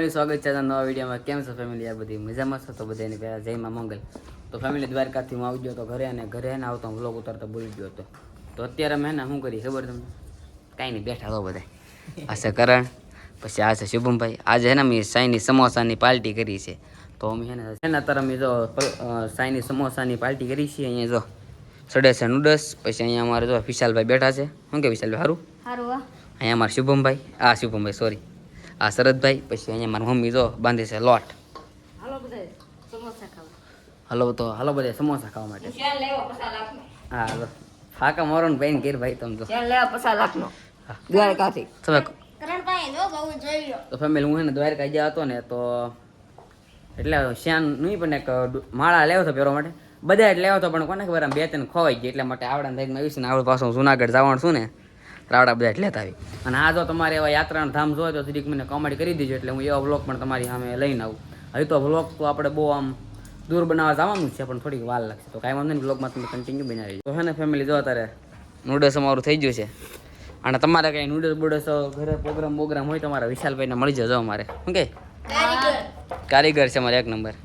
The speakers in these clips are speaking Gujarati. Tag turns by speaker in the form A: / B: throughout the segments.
A: સ્વાગત છે નવા વિડીયોમાં. કેમ છો ફેમિલી? આ બધી મજામાં છો? તો બધાને પહેલા જય માં મંગલ. તો ફેમિલી દ્વારકાથી હું આવી ગયો તો ઘરે, અને ઘરે ને આવતો વ્લોગ ઉતારતો ભૂલી ગયો હતો. તો અત્યારે મેં શું કરી ખબર તમને? કાંઈ નહીં, બેઠા તો બધા. આ છે કરણ, પછી આ છે શુભમભાઈ. આજે ને મેં સાઈની સમોસાની પાર્ટી કરી છે. તો અમે એના અત્યારે અમે જો સાઈની સમોસાની પાર્ટી કરી છીએ. અહીંયા જો સડે છે નૂડલ્સ. પછી અહીંયા અમારે જો વિશાલભાઈ બેઠા છે. શું કે વિશાલભાઈ? સારું. અહીંયા અમારા શુભમભાઈ, શુભમભાઈ સોરી, આ શરદભાઈ. પછી અહીંયા મારી મમ્મી જો બાંધે છે લોટ. હાલો બધા સમોસા ખાવા માટે. હા હાલો ફાકા મારો ને ભાઈ ઘેર ભાઈ તમે તો ફેમિલી હું દ્વારકા ગયા હતો ને, તો એટલે શ્યાન નહીં પણ એક માળા લેવો હતો પહેરવા માટે. બધા જ લેવો હતો પણ કોને ખબર આમ બે ત્રણ ખોવાઈ ગઈ. એટલા માટે આવડા ભાગમાં આવીશ ને આવડે પાછું જુનાગઢ જવાનું છું ને, રાવડા બધા જ લેતા આવી. અને આ જો તમારે એવા યાત્રાના ધામ જોઈએ તો સુધી મને કોમેડી કરી દીજો, એટલે હું એવા વ્લોગ પણ તમારી સામે લઈને આવું. હવે તો વ્લોગ તો આપણે બહુ આમ દૂર બનાવવા જવાનું છે, પણ થોડીક વાર લાગશે. તો કાંઈ વાંધો નહીં, વ્લોગમાં તમે કન્ટિન્યુ બનાવી. તો હે ને ફેમિલી જો અત્યારે નૂડલ્સ અમારું થઈ ગયું છે. અને તમારે કંઈ નૂડલ્સ બુડલ્સ ઘરે પ્રોગ્રામ હોય તો મારા વિશાલભાઈને મળી જજો. અમારે શું કે કારીગર છે અમારે એક નંબર.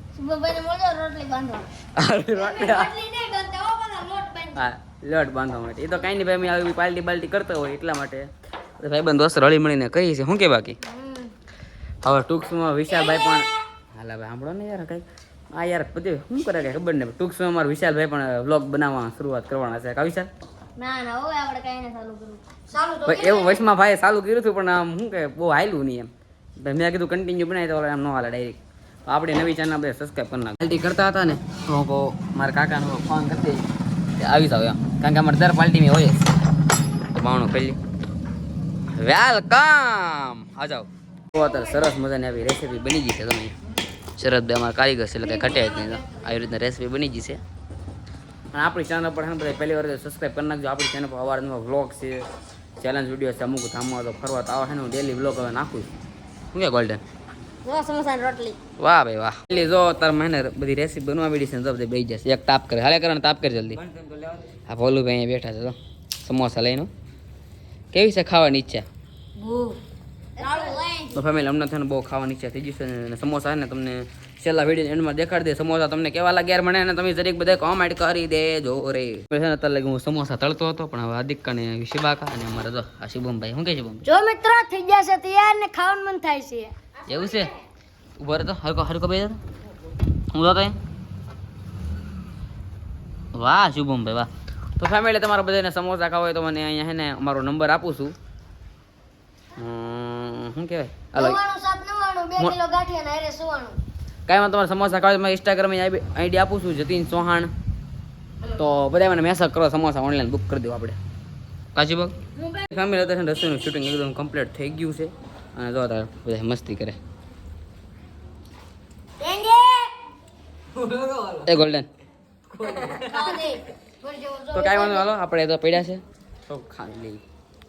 A: હા લોટ બાંધવા માટે. એ તો કાંઈ નહીં ભાઈ, અમે આવી પાર્ટી બાલ્ટી કરતા હોય એટલા માટે ભાઈબંધ દોસ્ત હળી મળીને કરીએ છીએ. શું કે બાકી હવે ટૂંકમાં વિશાલભાઈ પણ હાલા ભાઈ સાંભળો ને યાર કંઈક આ યાર બધું શું કરે કંઈ ખબર નહીં. ટૂંકમાં અમારા વિશાલભાઈ પણ વ્લોગ બનાવવા શરૂઆત કરવાના છે. કા વિશાલ? એવું વચમાં ભાઈ ચાલુ કર્યું હતું, પણ આમ શું કે બહુ હાયલું નહીં એમ. મેં કીધું કન્ટિન્યુ બનાવી તો આમ ન હાલે ડાયરેક્ટ. તો આપણે નવી ચેનલ બધા સબસ્ક્રાઈબ કરી નાખ. પાર્ટી કરતા હતા ને તો મારા કાકાનો ફોન કરતી આવી જાવ એમ, કારણ કે અમારે દર પાર્ટીમાં હોય તો બાવણું પહેલી વેલકમ આ જાઓ. તો અત્યારે સરસ મજાની આવી રેસીપી બની ગઈ છે. તમે શરદભાઈ અમારા કારીગર છે એટલે કંઈ ઘટે જ નહીં. આવી રીતના રેસીપી બની ગઈ છે. અને આપણી ચેનલ પર છે બધા પહેલી વાર સબસ્ક્રાઈબ કરી નાખજો. આપણી ચેનલ પર અવારનવાર વ્લોગ છે, ચેલેન્જ વિડીયો છે, અમુક ધામમાં તો ફરવા તો આવે છે ને હું ડેલી વ્લોગ હવે નાખું છું. શું કે ગોલ્ડન? રોટલી. વાહ ભાઈ વાહ. એટલે જો તાર મને બધી રેસીપી બનવા માંડી છે ને તો બે જશે. એક તાપ કરે હાલે કરે તાપ કરે જલ્દી. હા ભોલુભાઈ અહીંયા બેઠા છે તો સમોસા લઈને. કેવી છે ખાવાની ઈચ્છા? તો ફેમિલી અમને થઈને બહુ ખાવાની ઈચ્છા થઈ ગઈ છે. અને સમોસા ને તમને છેલ્લા વિડીયો એન્ડમાં દેખાડી દે સમોસા તમને કેવા લાગ્યા મને, અને તમે જરીક બધા કોમેન્ટ કરી દેજો રે. અત્યારે લગી હું સમોસા તળતો હતો, પણ હવે આદિકા ને શિબાકા અને અમારે તો આ શુભમભાઈ. શું કે શુભમ? જો મિત્રો થઈ ગયા છે તૈયાર ને ખાવાનું મન થાય છે. એવું છે? ઉભા રહો તો હરકો બે હું તો વાહ શુભમભાઈ વાહ. તો ફેમિલી તમારા બધાને સમોસા ખાવા હોય તો મને અહીંયા હે ને અમારો નંબર આપું છું. શું કહેવાય કાંઈ તમારે સમોસા ખાવા મારે ઇન્સ્ટાગ્રામ આઈડી આપું છું જતીન ચૌહાણ. તો બધા મને મેસેજ કરો, સમોસા ઓનલાઈન બુક કરી દો આપણે. કાચી બગ ફેમિલી અત્યારે રસોઈનું શૂટિંગ એકદમ કમ્પ્લીટ થઈ ગયું છે. અને જો તારે બધા મસ્તી કરે. એ ગોલ્ડન તો કાંઈ વાંધો હાલો આપણે તો પડ્યા છે તો ખાઈ લઈ.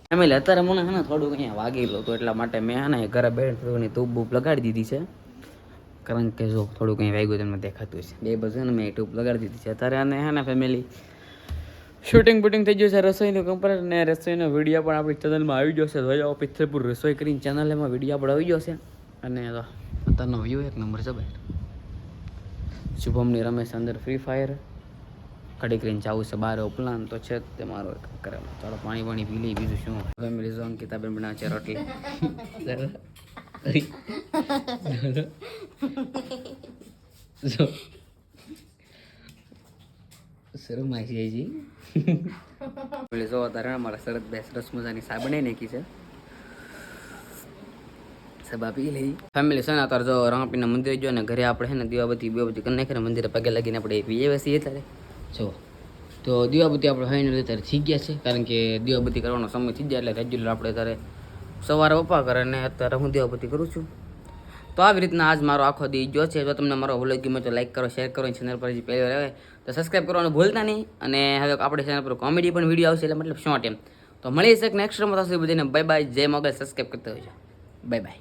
A: ફેમિલી અત્યારે મને હે ને થોડુંક અહીંયા વાગેલું હતું, એટલા માટે મેં હે ને ઘરે બેઠની ટૂબ બૂપ લગાડી દીધી છે. કારણ કે જો થોડુંક અહીં વાગ્યું તમને દેખાતું છે. બે બધું ને મેં ટ્યુબ લગાડી દીધી છે અત્યારે. અને હે ને ફેમિલી શૂટિંગ બૂટિંગ થઈ ગયું છે રસોઈનું કમ્પ્લીટ. ને રસોઈનો વિડીયો પણ આપણી ચેનલમાં આવી ગયો છે. જોઈ પિથલપુર રસોઈ કરીને ચેનલ એમાં વિડીયો પણ આવી ગયો છે. અને અત્યારનો વ્યૂ એક નંબર છે ભાઈ. શુભમની રમેશ અંદર ફ્રી ફાયર કડી કરીને જવું છે બહાર પ્લાન તો છે તે મારો કરે. ચાલો પાણી પાણી પી લઈ. બીજું શું ફેમિલી જો અંકિતાબેન બનાવે છે રોટલી. શરમાય છે જી. એટલે જો અત્યારે અમારા શરદભાઈ સરસ મજાની સા બનાવી નાખી છે. સબા પી લઈ ફેમિલી છે ને. અત્યારે જો રામાપીના મંદિર જો ને ઘરે આપણે છે ને દીવાબત્તી બીવાબત્તી કરી નાખીને મંદિરે પગે લાગીને આપણે પીએ બેસીએ ત્યારે જો. તો દીવાબત્તી આપણે ફાઇનલ અત્યારે થઈ ગયા છે, કારણ કે દીવાબત્તી કરવાનો સમય થઈ જાય એટલે રેગ્યુલર આપણે અત્યારે સવારે પપ્પા કરે ને અત્યારે હું દીવાબત્તી કરું છું. તો આવી રીતના આજ મારો આખો દી ગયો છે. જો તમને મારો વ્લોગ ગમે તો લાઈક કરો, શેર કરો. ચેનલ પર જે પહેલી વાર આવે તો સબસ્ક્રાઈબ કરવાનું ભૂલતા નહીં. અને હવે આપણી ચેનલ પર કોમેડી પણ વિડીયો આવશે, એટલે મતલબ શોર્ટ એમ. તો મળી શકે નેક્સ્ટ માં. બધાને બાય બાય. જય મોગલ. સબસ્ક્રાઈબ કરતા હોજો. Bye bye.